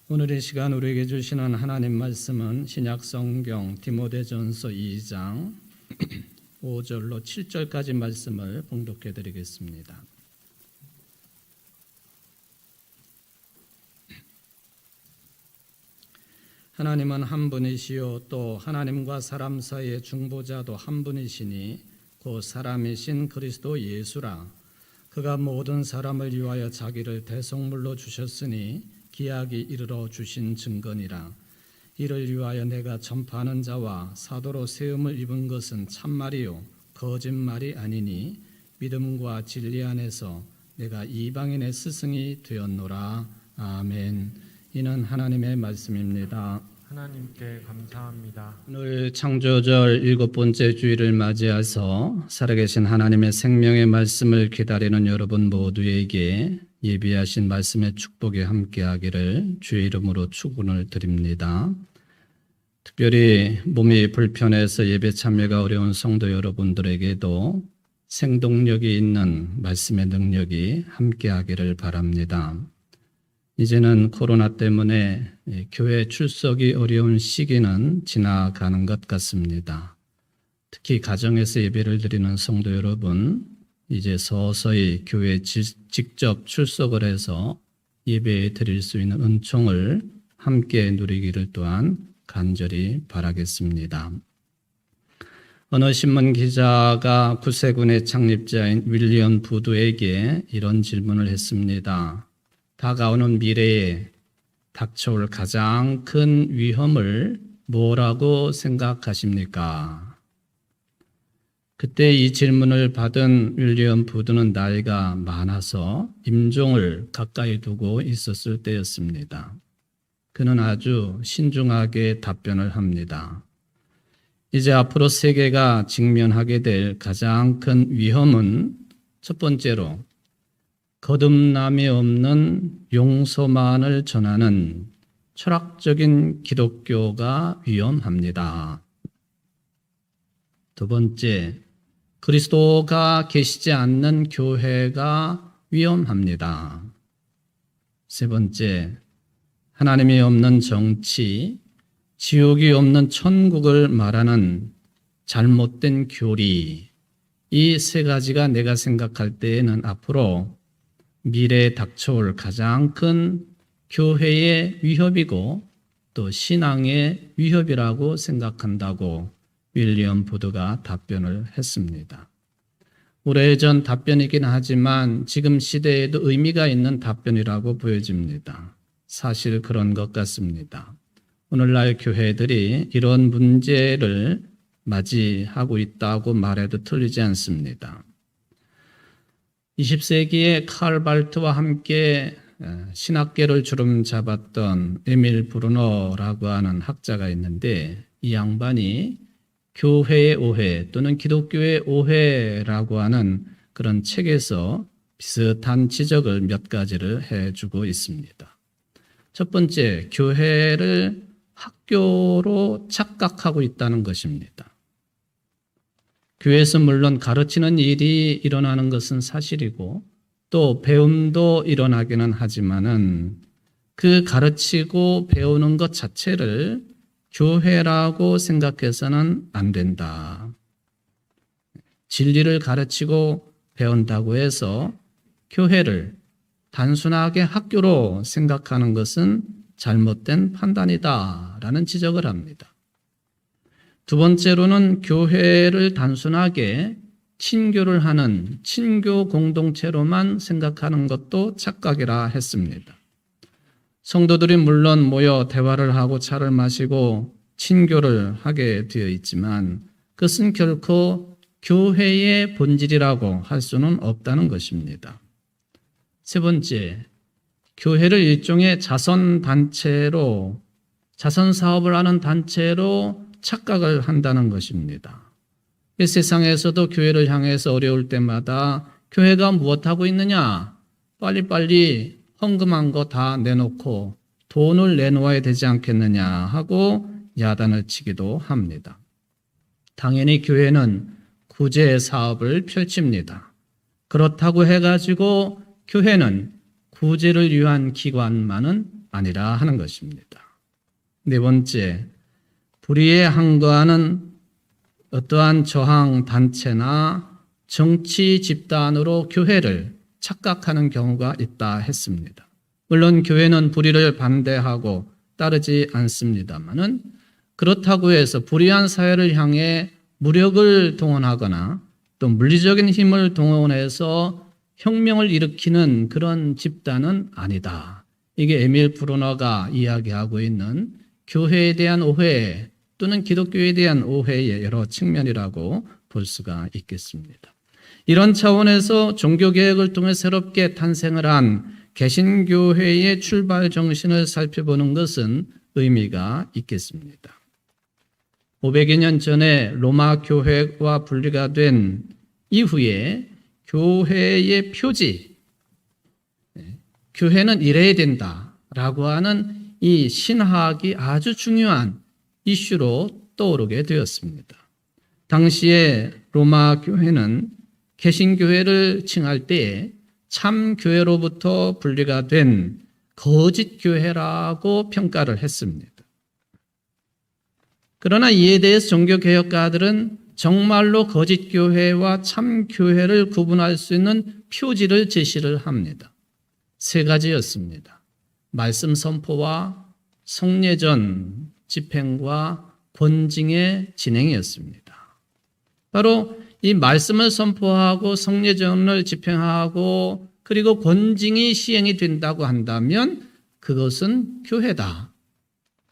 오늘 이 시간 우리에게 주시는 하나님 말씀은 신약성경 디모데전서 2장 5절로 7절까지 말씀을 봉독해 드리겠습니다. 하나님은 한 분이시요 또 하나님과 사람 사이의 중보자도 한 분이시니 곧 사람이신 그리스도 예수라. 그가 모든 사람을 위하여 자기를 대속물로 주셨으니 기약이 이르러 주신 증거니라. 이를 위하여 내가 전파하는 자와 사도로 세움을 입은 것은 참말이요 거짓말이 아니니 믿음과 진리 안에서 내가 이방인의 스승이 되었노라. 아멘. 이는 하나님의 말씀입니다. 하나님께 감사합니다. 오늘 창조절 7번째 주일을 맞이해서 살아계신 하나님의 생명의 말씀을 기다리는 여러분 모두에게 예비하신 말씀의 축복이 함께하기를 주의 이름으로 축원을 드립니다. 특별히 몸이 불편해서 예배 참여가 어려운 성도 여러분들에게도 생동력이 있는 말씀의 능력이 함께하기를 바랍니다. 이제는 코로나 때문에 교회 출석이 어려운 시기는 지나가는 것 같습니다. 특히 가정에서 예배를 드리는 성도 여러분, 이제 서서히 교회에 직접 출석을 해서 예배 드릴 수 있는 은총을 함께 누리기를 또한 간절히 바라겠습니다. 어느 신문 기자가 구세군의 창립자인 윌리엄 부두에게 이런 질문을 했습니다. 다가오는 미래에 닥쳐올 가장 큰 위험을 뭐라고 생각하십니까? 그때 이 질문을 받은 윌리엄 부두는 나이가 많아서 임종을 가까이 두고 있었을 때였습니다. 그는 아주 신중하게 답변을 합니다. 이제 앞으로 세계가 직면하게 될 가장 큰 위험은 첫 번째로 거듭남이 없는 용서만을 전하는 철학적인 기독교가 위험합니다. 두 번째, 그리스도가 계시지 않는 교회가 위험합니다. 세 번째, 하나님이 없는 정치, 지옥이 없는 천국을 말하는 잘못된 교리, 이 세 가지가 내가 생각할 때에는 앞으로 미래에 닥쳐올 가장 큰 교회의 위협이고 또 신앙의 위협이라고 생각한다고 윌리엄 부두가 답변을 했습니다. 오래전 답변이긴 하지만 지금 시대에도 의미가 있는 답변이라고 보여집니다. 사실 그런 것 같습니다. 오늘날 교회들이 이런 문제를 맞이하고 있다고 말해도 틀리지 않습니다. 20세기에 칼 발트와 함께 신학계를 주름잡았던 에밀 브루너라고 하는 학자가 있는데 이 양반이 교회의 오해 또는 기독교의 오해라고 하는 그런 책에서 비슷한 지적을 몇 가지를 해주고 있습니다. 첫 번째, 교회를 학교로 착각하고 있다는 것입니다. 교회에서 물론 가르치는 일이 일어나는 것은 사실이고 또 배움도 일어나기는 하지만은 그 가르치고 배우는 것 자체를 교회라고 생각해서는 안 된다. 진리를 가르치고 배운다고 해서 교회를 단순하게 학교로 생각하는 것은 잘못된 판단이다라는 지적을 합니다. 두 번째로는 교회를 단순하게 친교를 하는 친교 공동체로만 생각하는 것도 착각이라 했습니다. 성도들이 물론 모여 대화를 하고 차를 마시고 친교를 하게 되어 있지만 그것은 결코 교회의 본질이라고 할 수는 없다는 것입니다. 세 번째, 교회를 일종의 자선단체로, 자선사업을 하는 단체로 착각을 한다는 것입니다. 이 세상에서도 교회를 향해서 어려울 때마다 교회가 무엇하고 있느냐? 빨리빨리 헌금한 거 다 내놓고 돈을 내놓아야 되지 않겠느냐 하고 야단을 치기도 합니다. 당연히 교회는 구제 사업을 펼칩니다. 그렇다고 해가지고 교회는 구제를 위한 기관만은 아니라 하는 것입니다. 네 번째, 불의에 항거하는 어떠한 저항 단체나 정치 집단으로 교회를 착각하는 경우가 있다 했습니다. 물론 교회는 불의를 반대하고 따르지 않습니다만은 그렇다고 해서 불의한 사회를 향해 무력을 동원하거나 또 물리적인 힘을 동원해서 혁명을 일으키는 그런 집단은 아니다. 이게 에밀 브루너가 이야기하고 있는 교회에 대한 오해 또는 기독교에 대한 오해의 여러 측면이라고 볼 수가 있겠습니다. 이런 차원에서 종교개혁을 통해 새롭게 탄생을 한 개신교회의 출발 정신을 살펴보는 것은 의미가 있겠습니다. 500여 년 전에 로마 교회와 분리가 된 이후에 교회의 표지, 교회는 이래야 된다라고 하는 이 신학이 아주 중요한 이슈로 떠오르게 되었습니다. 당시에 로마 교회는 개신교회를 칭할 때에 참교회로부터 분리가 된 거짓 교회라고 평가를 했습니다. 그러나 이에 대해서 종교개혁가들은 정말로 거짓 교회와 참 교회를 구분할 수 있는 표지를 제시를 합니다. 세 가지였습니다. 말씀 선포와 성례전 집행과 권징의 진행이었습니다. 바로 이 말씀을 선포하고 성례전을 집행하고 그리고 권징이 시행이 된다고 한다면 그것은 교회다.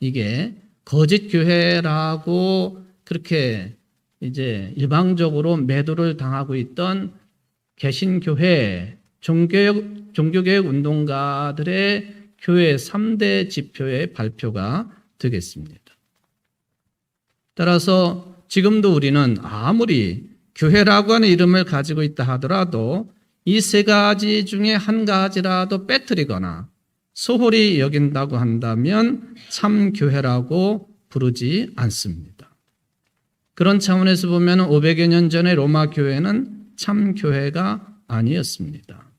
이게 거짓 교회라고 그렇게 이제 일방적으로 매도를 당하고 있던 개신교회 종교개혁 운동가들의 교회 3대 지표의 발표가 되겠습니다. 따라서 지금도 우리는 아무리 교회라고 하는 이름을 가지고 있다 하더라도 이 세 가지 중에 한 가지라도 빼뜨리거나 소홀히 여긴다고 한다면 참교회라고 부르지 않습니다. 그런 차원에서 보면 500여 년 전에 로마 교회는 참교회가 아니었습니다.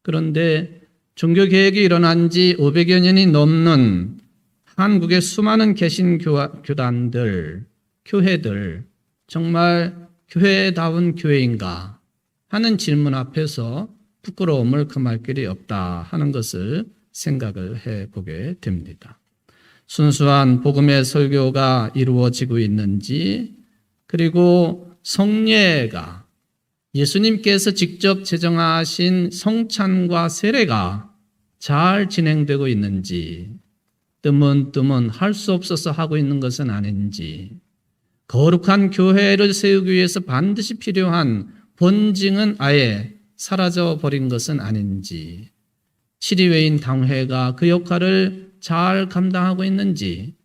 그런데 종교개혁이 일어난 지 500여 년이 넘는 한국의 수많은 개신교단들, 교회들, 정말 교회다운 교회인가 하는 질문 앞에서 부끄러움을 금할 길이 없다 하는 것을 생각을 해보게 됩니다. 순수한 복음의 설교가 이루어지고 있는지, 그리고 성례가 예수님께서 직접 제정하신 성찬과 세례가 잘 진행되고 있는지, 뜨문뜨문 할 수 없어서 하고 있는 것은 아닌지, 거룩한 교회를 세우기 위해서 반드시 필요한 본징은 아예 사라져 버린 것은 아닌지, 치리회인 당회가 그 역할을 잘 감당하고 있는지,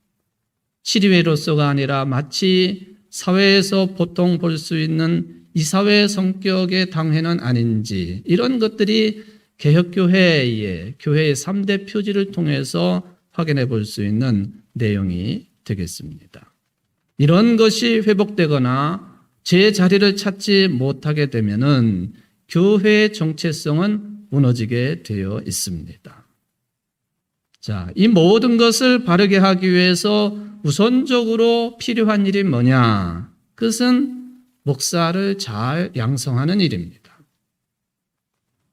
치리회로서가 아니라 마치 사회에서 보통 볼 수 있는 이사회 성격의 당회는 아닌지, 이런 것들이 개혁교회의 교회의 3대 표지를 통해서 확인해 볼 수 있는 내용이 되겠습니다. 이런 것이 회복되거나 제 자리를 찾지 못하게 되면은 교회의 정체성은 무너지게 되어 있습니다. 자, 이 모든 것을 바르게 하기 위해서 우선적으로 필요한 일이 뭐냐? 그것은 목사를 잘 양성하는 일입니다.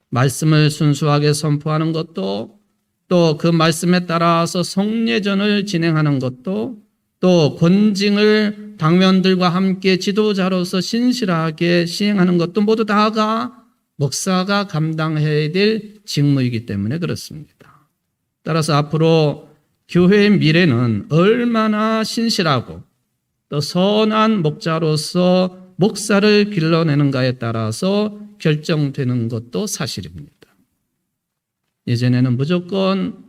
말씀을 순수하게 선포하는 것도, 또 그 말씀에 따라서 성례전을 진행하는 것도, 또 권징을 당면들과 함께 지도자로서 신실하게 시행하는 것도 모두 다가 목사가 감당해야 될 직무이기 때문에 그렇습니다. 따라서 앞으로 교회의 미래는 얼마나 신실하고 또 선한 목자로서 목사를 길러내는가에 따라서 결정되는 것도 사실입니다. 예전에는 무조건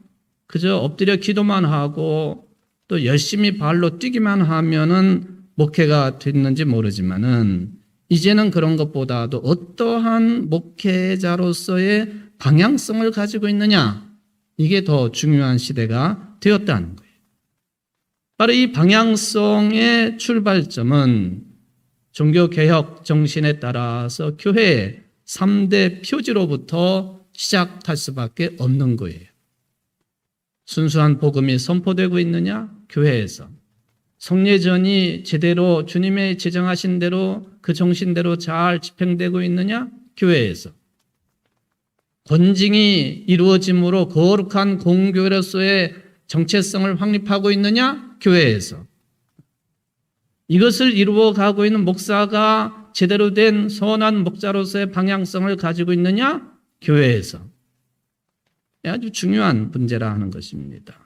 그저 엎드려 기도만 하고 또 열심히 발로 뛰기만 하면은 목회가 됐는지 모르지만은 이제는 그런 것보다도 어떠한 목회자로서의 방향성을 가지고 있느냐, 이게 더 중요한 시대가 되었다는 거예요. 바로 이 방향성의 출발점은 종교개혁 정신에 따라서 교회의 3대 표지로부터 시작할 수밖에 없는 거예요. 순수한 복음이 선포되고 있느냐? 교회에서. 성례전이 제대로 주님의 제정하신 대로 그 정신대로 잘 집행되고 있느냐? 교회에서. 권징이 이루어짐으로 거룩한 공교회로서의 정체성을 확립하고 있느냐? 교회에서. 이것을 이루어가고 있는 목사가 제대로 된 선한 목자로서의 방향성을 가지고 있느냐? 교회에서. 아주 중요한 문제라 하는 것입니다.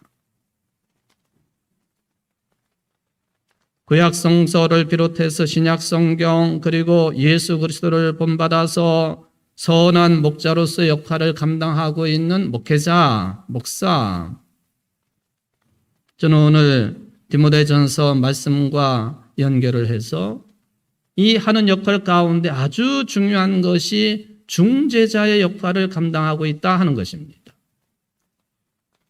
구약성서를 비롯해서 신약성경 그리고 예수 그리스도를 본받아서 선한 목자로서의 역할을 감당하고 있는 목회자, 목사. 저는 오늘 디모데전서 말씀과 연결을 해서 이 하는 역할 가운데 아주 중요한 것이 중재자의 역할을 감당하고 있다 하는 것입니다.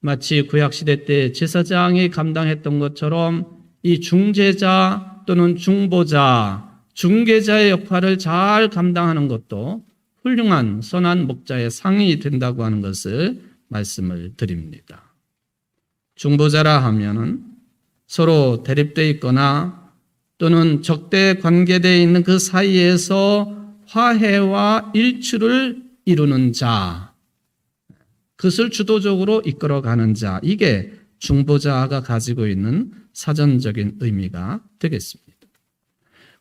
마치 구약시대 때 제사장이 감당했던 것처럼 이 중재자 또는 중보자, 중개자의 역할을 잘 감당하는 것도 훌륭한 선한 목자의 상이 된다고 하는 것을 말씀을 드립니다. 중보자라 하면은 서로 대립되어 있거나 또는 적대 관계되어 있는 그 사이에서 화해와 일치를 이루는 자, 그것을 주도적으로 이끌어가는 자, 이게 중보자가 가지고 있는 사전적인 의미가 되겠습니다.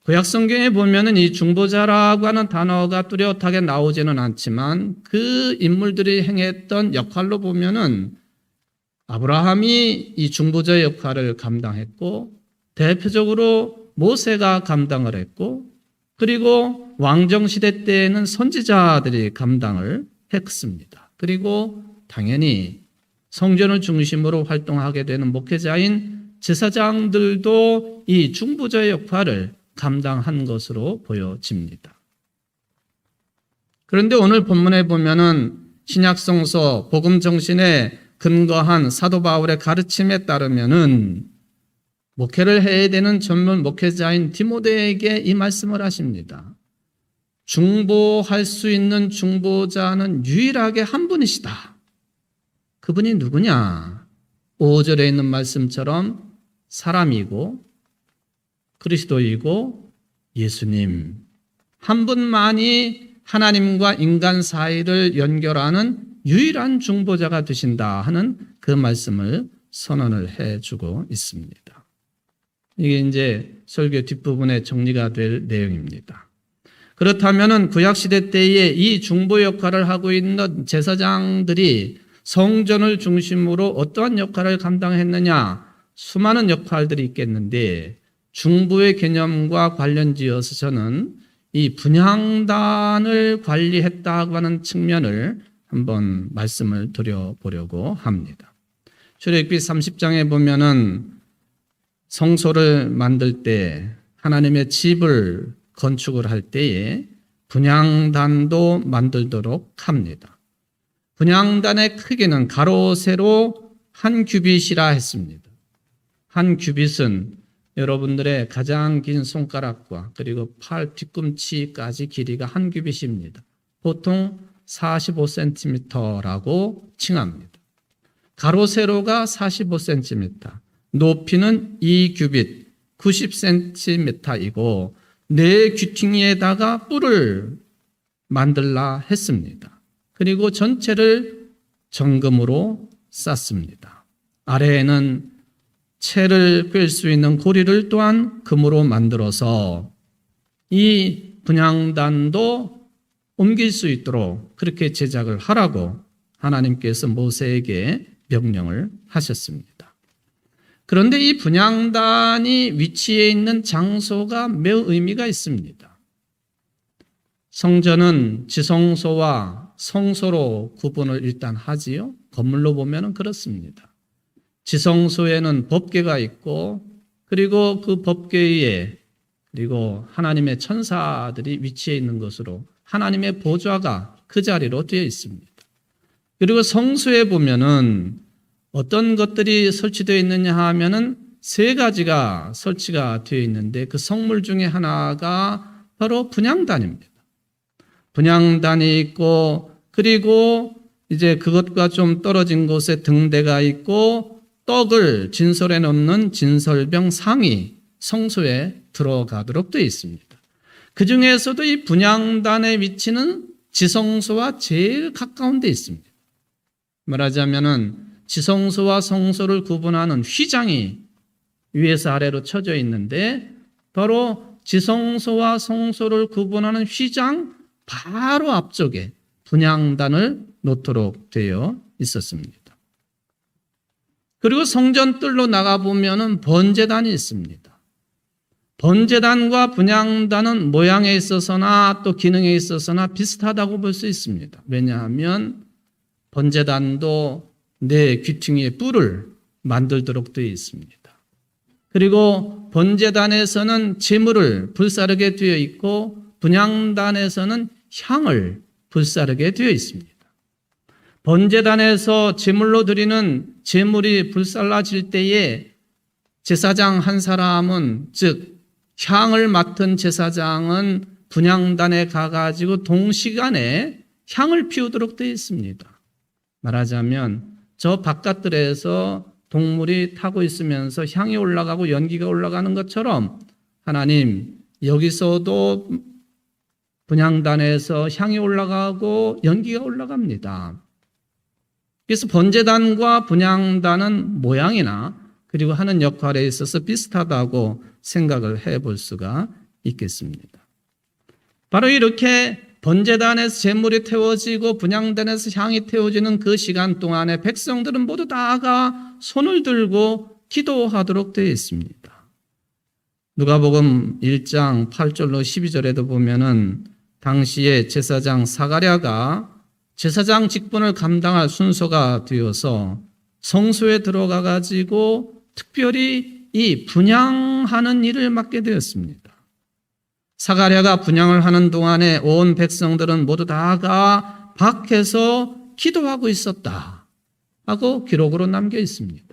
구약성경에 보면은 이 중보자라고 하는 단어가 뚜렷하게 나오지는 않지만 그 인물들이 행했던 역할로 보면은 아브라함이 이 중보자의 역할을 감당했고 대표적으로 모세가 감당을 했고 그리고 왕정시대 때에는 선지자들이 감당을 했습니다. 그리고 당연히 성전을 중심으로 활동하게 되는 목회자인 제사장들도 이 중보자의 역할을 감당한 것으로 보여집니다. 그런데 오늘 본문에 보면은 신약성서 복음 정신에 근거한 사도 바울의 가르침에 따르면은 목회를 해야 되는 전문 목회자인 디모데에게 이 말씀을 하십니다. 중보할 수 있는 중보자는 유일하게 한 분이시다. 그분이 누구냐? 5절에 있는 말씀처럼 사람이고 그리스도이고 예수님 한 분만이 하나님과 인간 사이를 연결하는 유일한 중보자가 되신다 하는 그 말씀을 선언을 해주고 있습니다. 이게 이제 설교 뒷부분에 정리가 될 내용입니다. 그렇다면은 구약시대 때에 이 중보 역할을 하고 있는 제사장들이 성전을 중심으로 어떠한 역할을 감당했느냐? 수많은 역할들이 있겠는데 중보의 개념과 관련지어서 저는 이 분향단을 관리했다고 하는 측면을 한번 말씀을 드려보려고 합니다. 출애굽기 30장에 보면은 성소를 만들 때 하나님의 집을 건축을 할 때에 분향단도 만들도록 합니다. 분향단의 크기는 가로 세로 한 규빗이라 했습니다. 한 규빗은 여러분들의 가장 긴 손가락과 그리고 팔 뒤꿈치까지 길이가 한 규빗입니다. 보통 45cm라고 칭합니다. 가로 세로가 45cm, 높이는 2규빗 90cm이고 네 귀퉁이에다가 뿔을 만들라 했습니다. 그리고 전체를 정금으로 쌌습니다. 아래에는 채를 꿰 수 있는 고리를 또한 금으로 만들어서 이 분향단도 옮길 수 있도록 그렇게 제작을 하라고 하나님께서 모세에게 명령을 하셨습니다. 그런데 이 분향단이 위치해 있는 장소가 매우 의미가 있습니다. 성전은 지성소와 성소로 구분을 일단 하지요. 건물로 보면 그렇습니다. 지성소에는 법궤가 있고 그리고 그 법궤에 그리고 하나님의 천사들이 위치해 있는 것으로 하나님의 보좌가 그 자리로 되어 있습니다. 그리고 성소에 보면은 어떤 것들이 설치되어 있느냐 하면은 세 가지가 설치가 되어 있는데 그 성물 중에 하나가 바로 분향단입니다. 분향단이 있고 그리고 이제 그것과 좀 떨어진 곳에 등대가 있고 떡을 진설에 넣는 진설병 상이 성소에 들어가도록 되어 있습니다. 그 중에서도 이 분향단의 위치는 지성소와 제일 가까운 데 있습니다. 말하자면은 지성소와 성소를 구분하는 휘장이 위에서 아래로 쳐져 있는데 바로 지성소와 성소를 구분하는 휘장 바로 앞쪽에 분향단을 놓도록 되어 있었습니다. 그리고 성전뜰로 나가보면 번제단이 있습니다. 번제단과 분향단은 모양에 있어서나 또 기능에 있어서나 비슷하다고 볼 수 있습니다. 왜냐하면 번제단도 네 귀퉁이에 뿔을 만들도록 되어 있습니다. 그리고 번제단에서는 제물을 불사르게 되어 있고 분향단에서는 향을 불사르게 되어 있습니다. 번제단에서 제물로 드리는 제물이 불살라질 때에 제사장 한 사람은, 즉 향을 맡은 제사장은 분향단에 가가지고 동시간에 향을 피우도록 되어 있습니다. 말하자면 저 바깥들에서 동물이 타고 있으면서 향이 올라가고 연기가 올라가는 것처럼 하나님 여기서도 분향단에서 향이 올라가고 연기가 올라갑니다. 그래서 번제단과 분향단은 모양이나 그리고 하는 역할에 있어서 비슷하다고 생각을 해볼 수가 있겠습니다. 바로 이렇게 번제단에서 제물이 태워지고 분향단에서 향이 태워지는 그 시간 동안에 백성들은 모두 다가 손을 들고 기도하도록 되어 있습니다. 누가복음 1장 8절로 12절에도 보면은 당시에 제사장 사가랴가 제사장 직분을 감당할 순서가 되어서 성소에 들어가 가지고 특별히 이 분향하는 일을 맡게 되었습니다. 사가랴가 분향을 하는 동안에 온 백성들은 모두 다가 밖에서 기도하고 있었다 하고 기록으로 남겨 있습니다.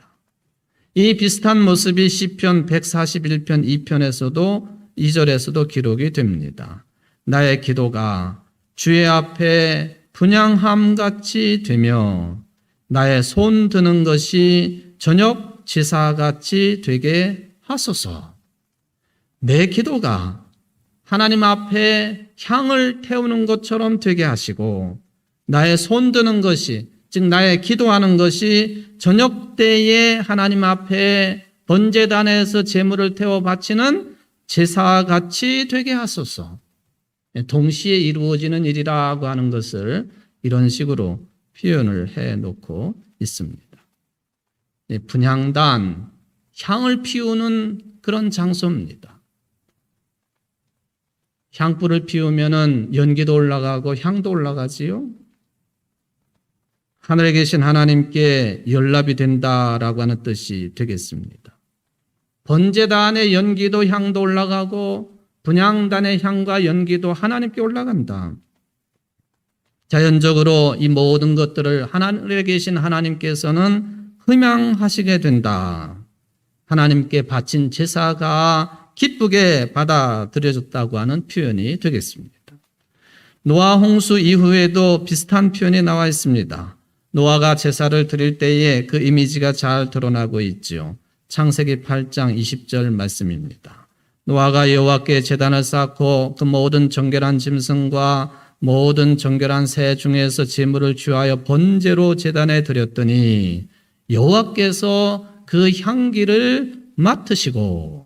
이 비슷한 모습이 시편 141편 2편에서도 2절에서도 기록이 됩니다. 나의 기도가 주의 앞에 분향함같이 되며 나의 손 드는 것이 저녁 제사같이 되게 하소서. 내 기도가 하나님 앞에 향을 태우는 것처럼 되게 하시고 나의 손 드는 것이, 즉 나의 기도하는 것이 저녁 때에 하나님 앞에 번제단에서 제물을 태워 바치는 제사같이 되게 하소서. 동시에 이루어지는 일이라고 하는 것을 이런 식으로 표현을 해놓고 있습니다. 분향단, 향을 피우는 그런 장소입니다. 향불을 피우면은 연기도 올라가고 향도 올라가지요. 하늘에 계신 하나님께 연락이 된다라고 하는 뜻이 되겠습니다. 번제단의 연기도 향도 올라가고 분향단의 향과 연기도 하나님께 올라간다. 자연적으로 이 모든 것들을 하늘에 계신 하나님께서는 흠양하시게 된다. 하나님께 바친 제사가 기쁘게 받아들여졌다고 하는 표현이 되겠습니다. 노아 홍수 이후에도 비슷한 표현이 나와 있습니다. 노아가 제사를 드릴 때에 그 이미지가 잘 드러나고 있죠. 창세기 8장 20절 말씀입니다. 노아가 여호와께 제단을 쌓고 그 모든 정결한 짐승과 모든 정결한 새 중에서 제물을 취하여 번제로 제단에 드렸더니 여호와께서 그 향기를 맡으시고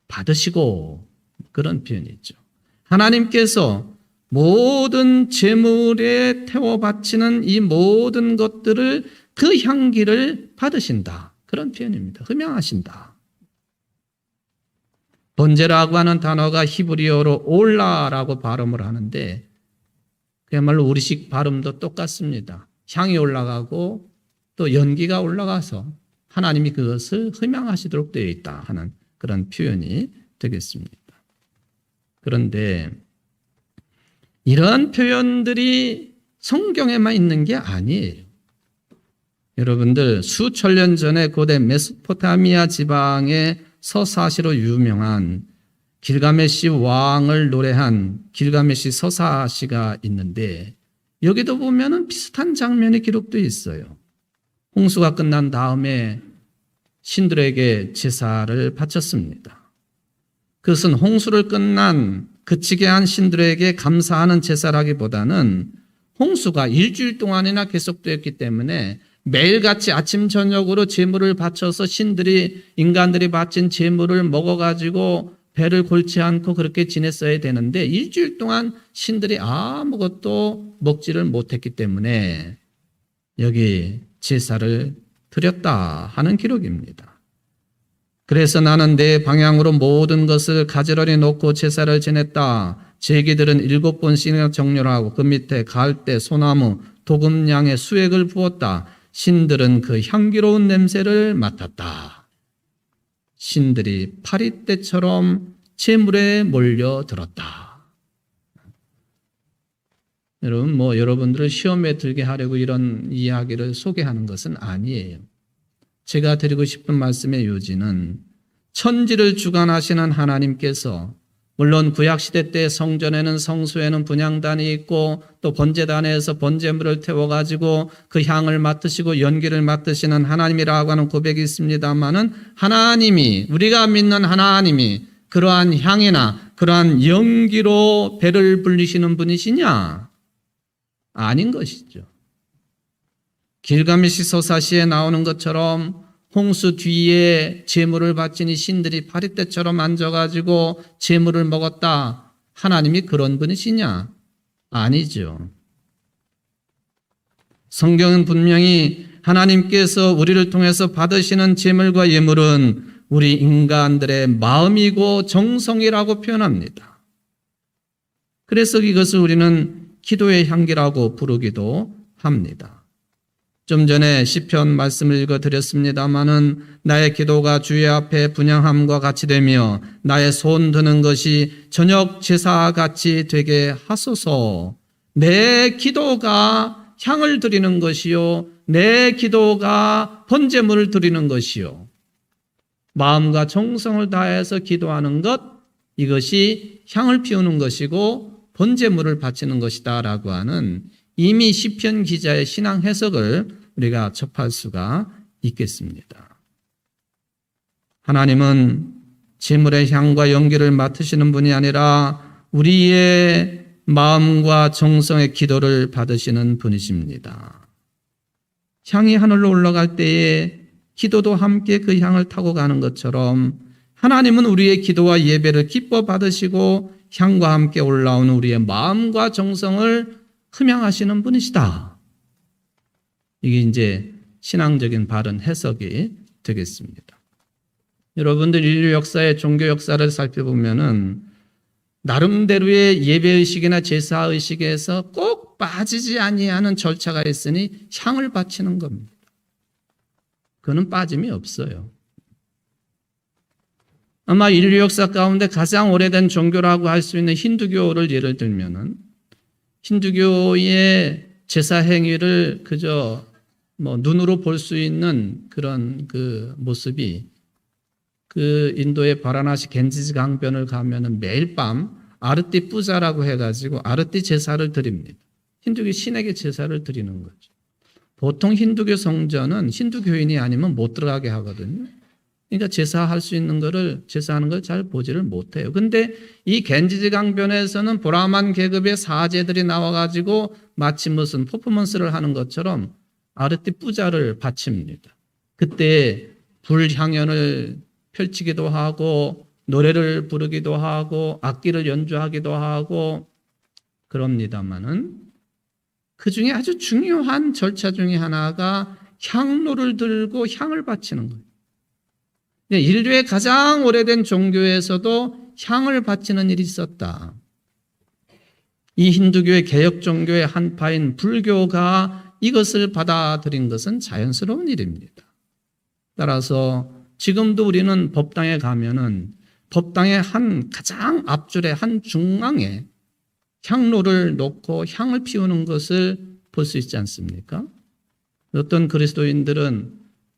받으시고, 그런 표현이 있죠. 하나님께서 모든 제물에 태워 바치는 이 모든 것들을 그 향기를 받으신다. 그런 표현입니다. 흠양하신다. 번제라고 하는 단어가 히브리어로 올라라고 발음을 하는데 그야말로 우리식 발음도 똑같습니다. 향이 올라가고 또 연기가 올라가서 하나님이 그것을 흠양하시도록 되어 있다 하는 그런 표현이 되겠습니다. 그런데 이런 표현들이 성경에만 있는 게 아니에요. 여러분들 수천 년 전에 고대 메소포타미아 지방의 서사시로 유명한 길가메시 왕을 노래한 길가메시 서사시가 있는데 여기도 보면은 비슷한 장면이 기록되어 있어요. 홍수가 끝난 다음에 신들에게 제사를 바쳤습니다. 그것은 홍수를 끝난 그치게 한 신들에게 감사하는 제사라기보다는 홍수가 일주일 동안이나 계속되었기 때문에 매일같이 아침 저녁으로 제물을 바쳐서 신들이 인간들이 바친 제물을 먹어가지고 배를 골지 않고 그렇게 지냈어야 되는데 일주일 동안 신들이 아무것도 먹지를 못했기 때문에 여기 제사를 드렸다 하는 기록입니다. 그래서 나는 내 방향으로 모든 것을 가지런히 놓고 제사를 지냈다. 제기들은 7번씩이나 정렬을 하고 그 밑에 갈대, 소나무, 도금냥의 수액을 부었다. 신들은 그 향기로운 냄새를 맡았다. 신들이 파리떼처럼 제물에 몰려들었다. 여러분, 여러분들을 시험에 들게 하려고 이런 이야기를 소개하는 것은 아니에요. 제가 드리고 싶은 말씀의 요지는 천지를 주관하시는 하나님께서 물론 구약시대 때 성전에는 성소에는 분향단이 있고 또 번제단에서 번제물을 태워가지고 그 향을 맡으시고 연기를 맡으시는 하나님이라고 하는 고백이 있습니다만은 하나님이, 우리가 믿는 하나님이 그러한 향이나 그러한 연기로 배를 불리시는 분이시냐? 아닌 것이죠. 길가메시 서사시에 나오는 것처럼 홍수 뒤에 제물을 바치니 신들이 파리떼처럼 앉아가지고 제물을 먹었다. 하나님이 그런 분이시냐? 아니죠. 성경은 분명히 하나님께서 우리를 통해서 받으시는 제물과 예물은 우리 인간들의 마음이고 정성이라고 표현합니다. 그래서 이것을 우리는 기도의 향기라고 부르기도 합니다. 좀 전에 시편 말씀을 읽어드렸습니다마는 나의 기도가 주의 앞에 분향함과 같이 되며 나의 손 드는 것이 저녁 제사 같이 되게 하소서. 내 기도가 향을 드리는 것이요, 내 기도가 번제물을 드리는 것이요, 마음과 정성을 다해서 기도하는 것, 이것이 향을 피우는 것이고 번제물을 바치는 것이다 라고 하는 이미 시편 기자의 신앙 해석을 우리가 접할 수가 있겠습니다. 하나님은 제물의 향과 연기를 맡으시는 분이 아니라 우리의 마음과 정성의 기도를 받으시는 분이십니다. 향이 하늘로 올라갈 때에 기도도 함께 그 향을 타고 가는 것처럼 하나님은 우리의 기도와 예배를 기뻐 받으시고 향과 함께 올라오는 우리의 마음과 정성을 흠양하시는 분이시다. 이게 이제 신앙적인 바른 해석이 되겠습니다. 여러분들 인류 역사의 종교 역사를 살펴보면은 나름대로의 예배의식이나 제사의식에서 꼭 빠지지 아니하는 절차가 있으니 향을 바치는 겁니다. 그거는 빠짐이 없어요. 아마 인류 역사 가운데 가장 오래된 종교라고 할 수 있는 힌두교를 예를 들면은 힌두교의 제사 행위를 그저 눈으로 볼 수 있는 그런 그 모습이 그 인도의 바라나시 겐지스 강변을 가면은 매일 밤 아르띠 뿌자라고 해가지고 아르띠 제사를 드립니다. 힌두교 신에게 제사를 드리는 거죠. 보통 힌두교 성전은 힌두교인이 아니면 못 들어가게 하거든요. 그러니까 제사할 수 있는 거를 제사하는 걸 잘 보지를 못해요. 근데 이 겐지지 강변에서는 브라만 계급의 사제들이 나와가지고 마치 무슨 퍼포먼스를 하는 것처럼 아르띠 뿌자를 바칩니다. 그때 불향연을 펼치기도 하고 노래를 부르기도 하고 악기를 연주하기도 하고 그럽니다마는 그 중에 아주 중요한 절차 중에 하나가 향로를 들고 향을 바치는 거예요. 인류의 가장 오래된 종교에서도 향을 바치는 일이 있었다. 이 힌두교의 개혁 종교의 한파인 불교가 이것을 받아들인 것은 자연스러운 일입니다. 따라서 지금도 우리는 법당에 가면은 법당의 한 가장 앞줄에 한 중앙에 향로를 놓고 향을 피우는 것을 볼 수 있지 않습니까? 어떤 그리스도인들은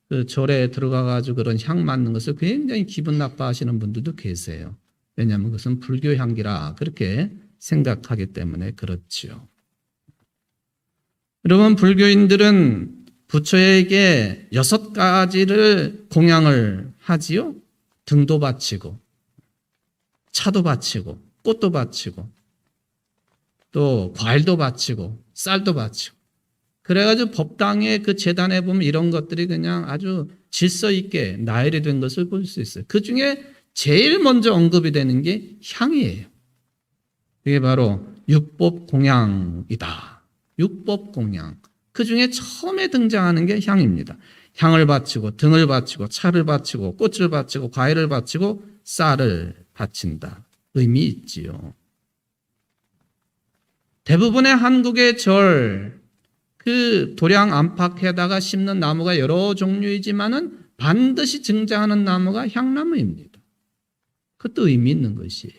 그 절에 들어가가지고 그런 향 맡는 것을 굉장히 기분 나빠하시는 분들도 계세요. 왜냐하면 그것은 불교 향기라 그렇게 생각하기 때문에 그렇지요. 여러분, 불교인들은 부처에게 6가지를 공양을 하지요. 등도 바치고, 차도 바치고, 꽃도 바치고, 또 과일도 바치고, 쌀도 바치고. 그래가지고 법당의 그 제단에 보면 이런 것들이 그냥 아주 질서 있게 나열이 된 것을 볼 수 있어요. 그 중에 제일 먼저 언급이 되는 게 향이에요. 이게 바로 육법 공양이다. 육법 공양. 그 중에 처음에 등장하는 게 향입니다. 향을 바치고 등을 바치고 차를 바치고 꽃을 바치고 과일을 바치고 쌀을 바친다. 의미 있지요. 대부분의 한국의 절, 그 도량 안팎에다가 심는 나무가 여러 종류이지만은 반드시 등장하는 나무가 향나무입니다. 그것도 의미 있는 것이에요.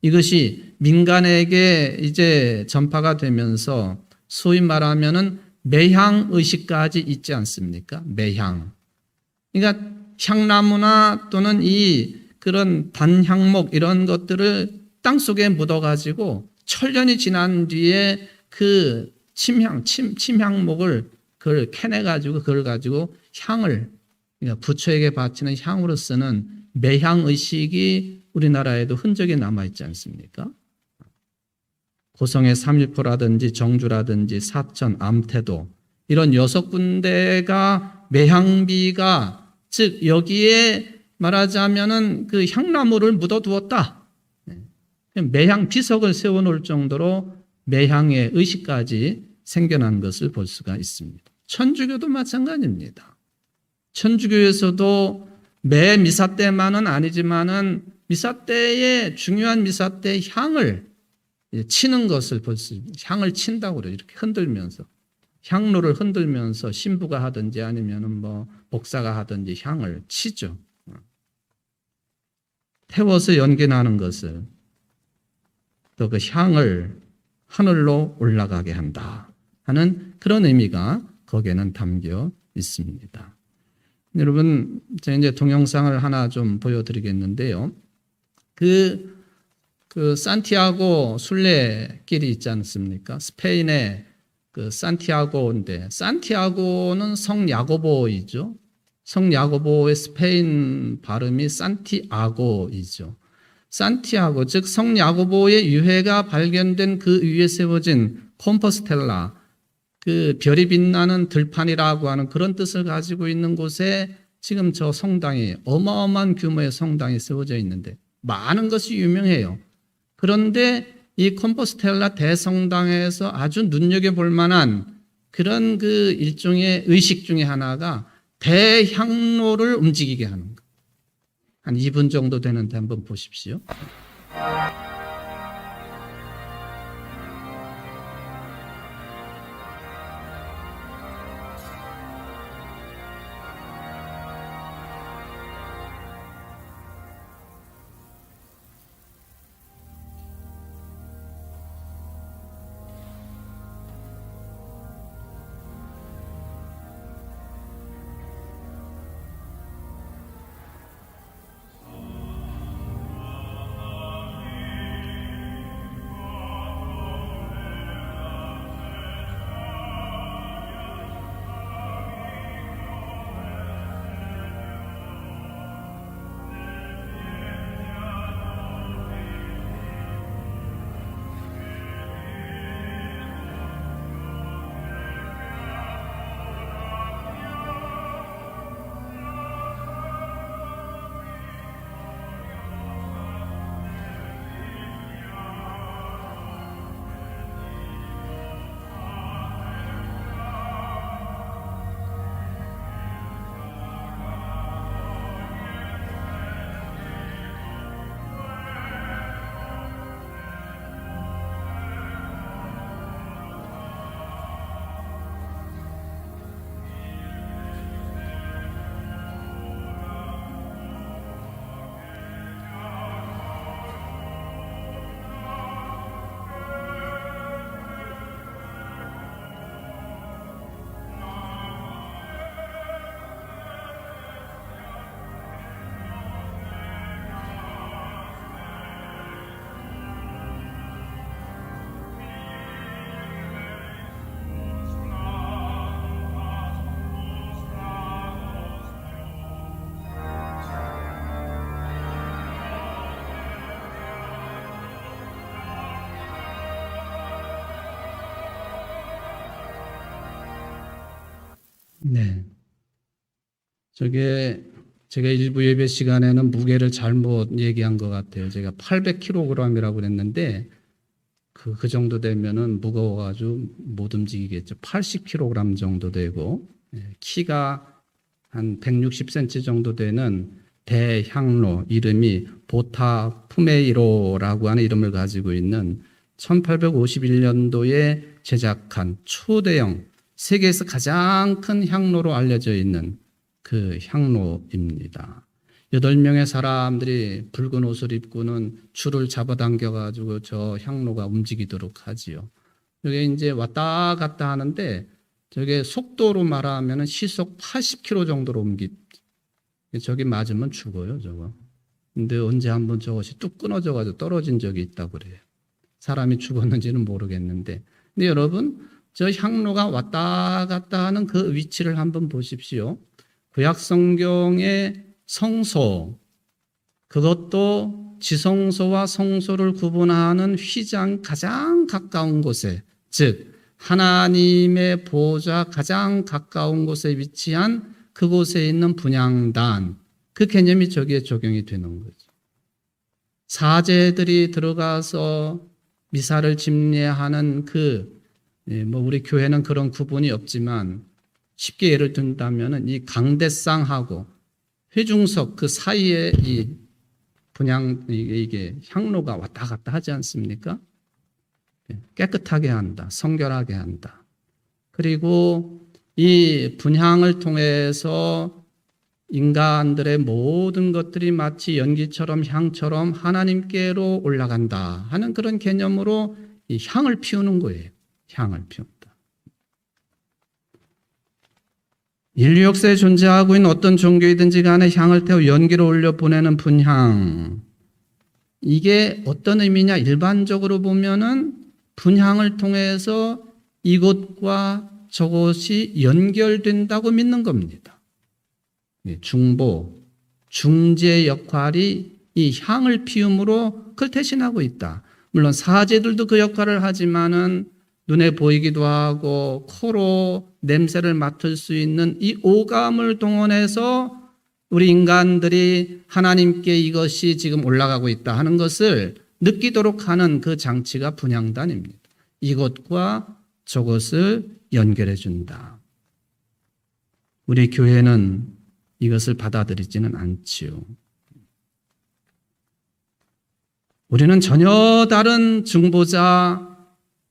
이것이 민간에게 이제 전파가 되면서 소위 말하면은 매향 의식까지 있지 않습니까? 매향. 그러니까 향나무나 또는 이 그런 단향목 이런 것들을 땅 속에 묻어가지고 천년이 지난 뒤에 그 침향목을 그걸 캐내가지고 그걸 가지고 향을 그러니까 부처에게 바치는 향으로 쓰는 매향 의식이 우리나라에도 흔적이 남아있지 않습니까? 고성의 삼일포라든지 정주라든지 사천, 암태도 이런 6군데가 매향비가 즉 여기에 말하자면은 그 향나무를 묻어두었다. 매향 비석을 세워놓을 정도로 매향의 의식까지 생겨난 것을 볼 수가 있습니다. 천주교도 마찬가지입니다. 천주교에서도 매 미사 때만은 아니지만은 미사 때에 중요한 미사 때 향을 치는 것을 볼 수 있습니다. 향을 친다고 그래요. 이렇게 흔들면서. 향로를 흔들면서 신부가 하든지 아니면은 뭐 복사가 하든지 향을 치죠. 태워서 연기나는 것을 또 그 향을 하늘로 올라가게 한다 하는 그런 의미가 거기에는 담겨 있습니다. 여러분, 제가 이제 동영상을 하나 좀 보여드리겠는데요. 그 산티아고 순례길이 있지 않습니까? 스페인의 그 산티아고인데, 산티아고는 성 야고보이죠. 성 야고보의 스페인 발음이 산티아고이죠. 산티아고, 즉 성 야고보의 유해가 발견된 그 위에 세워진 콤포스텔라, 그 별이 빛나는 들판이라고 하는 그런 뜻을 가지고 있는 곳에 지금 저 성당이 어마어마한 규모의 성당이 세워져 있는데 많은 것이 유명해요. 그런데 이 콤포스텔라 대성당에서 아주 눈여겨볼 만한 그런 그 일종의 의식 중에 하나가 대향로를 움직이게 하는 것. 한 2분 정도 되는데 한번 보십시오. 네. 저게 제가 일부 예배 시간에는 무게를 잘못 얘기한 것 같아요. 제가 800kg이라고 그랬는데 그 정도 되면은 무거워가지고 못 움직이겠죠. 80kg 정도 되고 키가 한 160cm 정도 되는 대향로, 이름이 보타 푸메이로라고 하는 이름을 가지고 있는 1851년도에 제작한 초대형, 세계에서 가장 큰 향로로 알려져 있는 그 향로입니다. 8명의 사람들이 붉은 옷을 입고는 줄을 잡아당겨 가지고 저 향로가 움직이도록 하지요. 이게 이제 왔다 갔다 하는데 저게 속도로 말하면 시속 80km 정도로 저기 맞으면 죽어요, 저거. 근데 언제 한번 저것이 뚝 끊어져 가지고 떨어진 적이 있다고 그래요. 사람이 죽었는지는 모르겠는데. 근데 여러분, 저 향로가 왔다 갔다 하는 그 위치를 한번 보십시오. 구약 성경의 성소, 그것도 지성소와 성소를 구분하는 휘장 가장 가까운 곳에, 즉 하나님의 보좌 가장 가까운 곳에 위치한 그곳에 있는 분향단, 그 개념이 저기에 적용이 되는 거죠. 사제들이 들어가서 미사를 집례하는 우리 교회는 그런 구분이 없지만 쉽게 예를 든다면 이 강대상하고 회중석 그 사이에 이 이게 향로가 왔다 갔다 하지 않습니까? 깨끗하게 한다, 성결하게 한다. 그리고 이 분향을 통해서 인간들의 모든 것들이 마치 연기처럼 향처럼 하나님께로 올라간다 하는 그런 개념으로 이 향을 피우는 거예요. 향을 피운다. 인류 역사에 존재하고 있는 어떤 종교이든지 간에 향을 태워 연기로 올려 보내는 분향. 이게 어떤 의미냐? 일반적으로 보면은 분향을 통해서 이곳과 저곳이 연결된다고 믿는 겁니다. 중보, 중재 역할이 이 향을 피움으로 그걸 대신하고 있다. 물론 사제들도 그 역할을 하지만은 눈에 보이기도 하고 코로 냄새를 맡을 수 있는 이 오감을 동원해서 우리 인간들이 하나님께 이것이 지금 올라가고 있다 하는 것을 느끼도록 하는 그 장치가 분향단입니다. 이것과 저것을 연결해 준다. 우리 교회는 이것을 받아들이지는 않지요. 우리는 전혀 다른 중보자,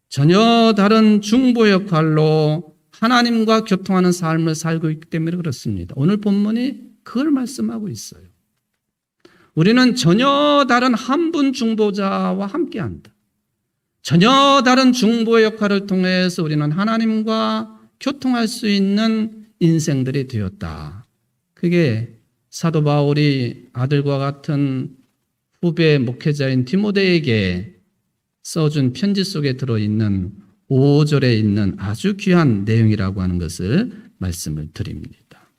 전혀 다른 중보 역할로 하나님과 교통하는 삶을 살고 있기 때문에 그렇습니다. 오늘 본문이 그걸 말씀하고 있어요. 우리는 전혀 다른 한 분 중보자와 함께한다. 전혀 다른 중보의 역할을 통해서 우리는 하나님과 교통할 수 있는 인생들이 되었다. 그게 사도 바울이 아들과 같은 후배 목회자인 디모데에게 써준 편지 속에 들어있는 5절에 있는 아주 귀한 내용이라고 하는 것을 말씀을 드립니다.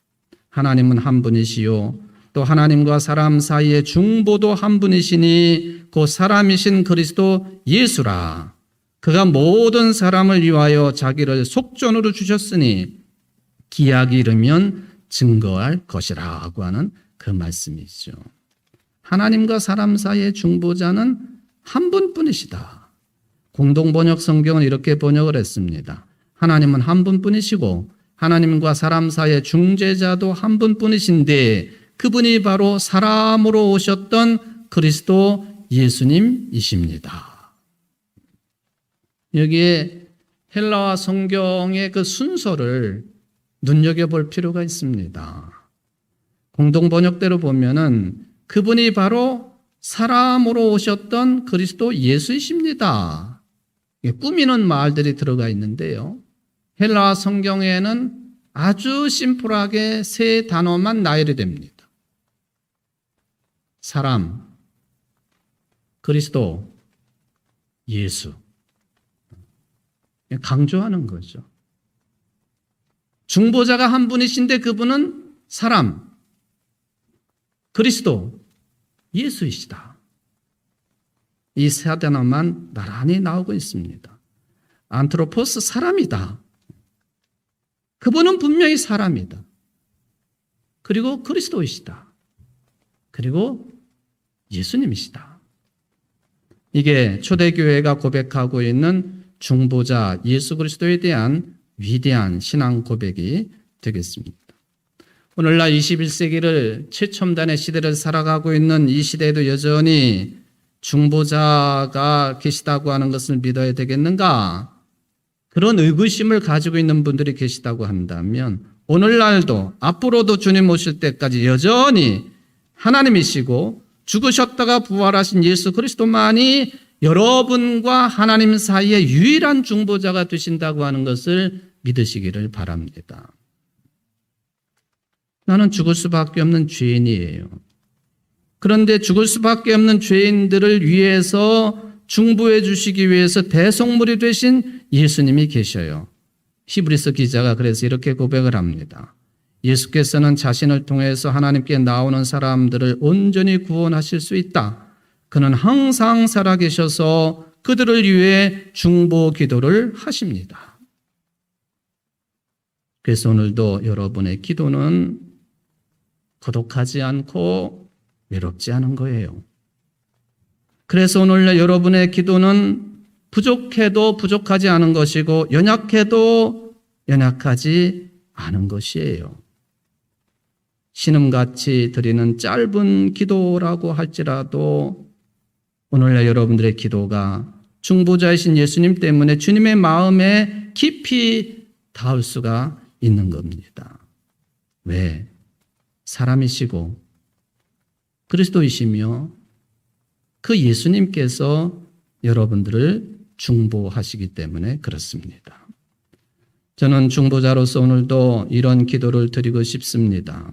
하나님은 한 분이시요 또 하나님과 사람 사이의 중보도 한 분이시니 그 사람이신 그리스도 예수라. 그가 모든 사람을 위하여 자기를 속전으로 주셨으니 기약이 이르면 증거할 것이라고 하는 그 말씀이죠. 하나님과 사람 사이의 중보자는 한 분뿐이시다. 공동번역 성경은 이렇게 번역을 했습니다. 하나님은 한 분뿐이시고 하나님과 사람 사이의 중재자도 한 분뿐이신데 그분이 바로 사람으로 오셨던 그리스도 예수님이십니다. 여기에 헬라어 성경의 그 순서를 눈여겨볼 필요가 있습니다. 공동번역대로 보면은 그분이 바로 사람으로 오셨던 그리스도 예수이십니다. 꾸미는 말들이 들어가 있는데요. 헬라어 성경에는 아주 심플하게 세 단어만 나열이 됩니다. 사람, 그리스도, 예수. 강조하는 거죠. 중보자가 한 분이신데 그분은 사람, 그리스도, 예수이시다. 이 세 단어만 나란히 나오고 있습니다. 안트로포스 사람이다. 그분은 분명히 사람이다. 그리고 그리스도이시다. 그리고 예수님이시다. 이게 초대교회가 고백하고 있는 중보자 예수 그리스도에 대한 위대한 신앙 고백이 되겠습니다. 오늘날 21세기를 최첨단의 시대를 살아가고 있는 이 시대에도 여전히 중보자가 계시다고 하는 것을 믿어야 되겠는가? 그런 의구심을 가지고 있는 분들이 계시다고 한다면 오늘날도 앞으로도 주님 오실 때까지 여전히 하나님이시고 죽으셨다가 부활하신 예수 그리스도만이 여러분과 하나님 사이의 유일한 중보자가 되신다고 하는 것을 믿으시기를 바랍니다. 나는 죽을 수밖에 없는 죄인이에요. 그런데 죽을 수밖에 없는 죄인들을 위해서 중보해 주시기 위해서 대속물이 되신 예수님이 계셔요. 히브리서 기자가 그래서 이렇게 고백을 합니다. 예수께서는 자신을 통해서 하나님께 나오는 사람들을 온전히 구원하실 수 있다. 그는 항상 살아계셔서 그들을 위해 중보 기도를 하십니다. 그래서 오늘도 여러분의 기도는 고독하지 않고 외롭지 않은 거예요. 그래서 오늘 여러분의 기도는 부족해도 부족하지 않은 것이고 연약해도 연약하지 않은 것이에요. 신음같이 드리는 짧은 기도라고 할지라도 오늘날 여러분들의 기도가 중보자이신 예수님 때문에 주님의 마음에 깊이 닿을 수가 있는 겁니다. 왜? 사람이시고 그리스도이시며 그 예수님께서 여러분들을 중보하시기 때문에 그렇습니다. 저는 중보자로서 오늘도 이런 기도를 드리고 싶습니다.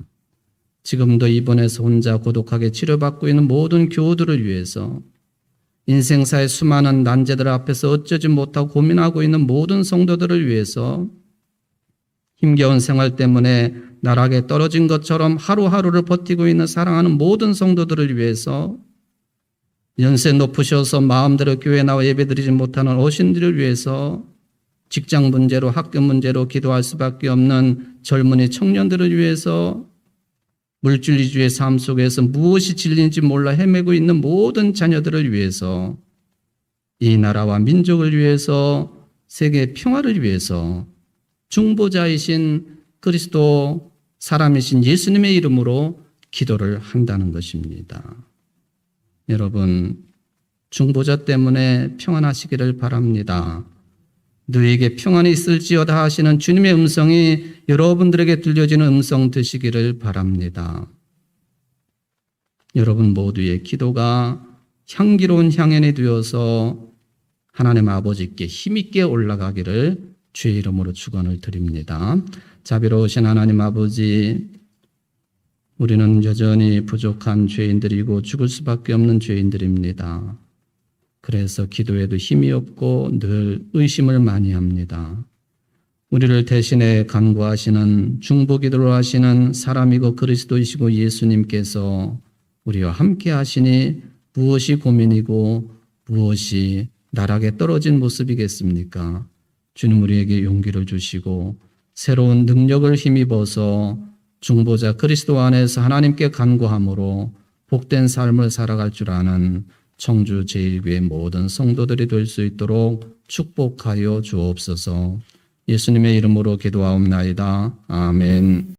지금도 입원해서 혼자 고독하게 치료받고 있는 모든 교우들을 위해서 인생사의 수많은 난제들 앞에서 어쩌지 못하고 고민하고 있는 모든 성도들을 위해서 힘겨운 생활 때문에 나락에 떨어진 것처럼 하루하루를 버티고 있는 사랑하는 모든 성도들을 위해서 연세 높으셔서 마음대로 교회에 나와 예배드리지 못하는 어신들을 위해서 직장 문제로 학교 문제로 기도할 수밖에 없는 젊은이 청년들을 위해서 물질주의 삶 속에서 무엇이 진리인지 몰라 헤매고 있는 모든 자녀들을 위해서 이 나라와 민족을 위해서 세계 평화를 위해서 중보자이신 그리스도 사람이신 예수님의 이름으로 기도를 한다는 것입니다. 여러분, 중보자 때문에 평안하시기를 바랍니다. 너에게 평안이 있을지어다 하시는 주님의 음성이 여러분들에게 들려지는 음성 되시기를 바랍니다. 여러분 모두의 기도가 향기로운 향연이 되어서 하나님 아버지께 힘있게 올라가기를 주의 이름으로 축원을 드립니다. 자비로우신 하나님 아버지, 우리는 여전히 부족한 죄인들이고 죽을 수밖에 없는 죄인들입니다. 그래서 기도에도 힘이 없고 늘 의심을 많이 합니다. 우리를 대신해 간구하시는 중보기도를 하시는 사람이고 그리스도이시고 예수님께서 우리와 함께 하시니 무엇이 고민이고 무엇이 나락에 떨어진 모습이겠습니까? 주님 우리에게 용기를 주시고 새로운 능력을 힘입어서 중보자 그리스도 안에서 하나님께 간구함으로 복된 삶을 살아갈 줄 아는 청주 제1교회 모든 성도들이 될 수 있도록 축복하여 주옵소서. 예수님의 이름으로 기도하옵나이다. 아멘.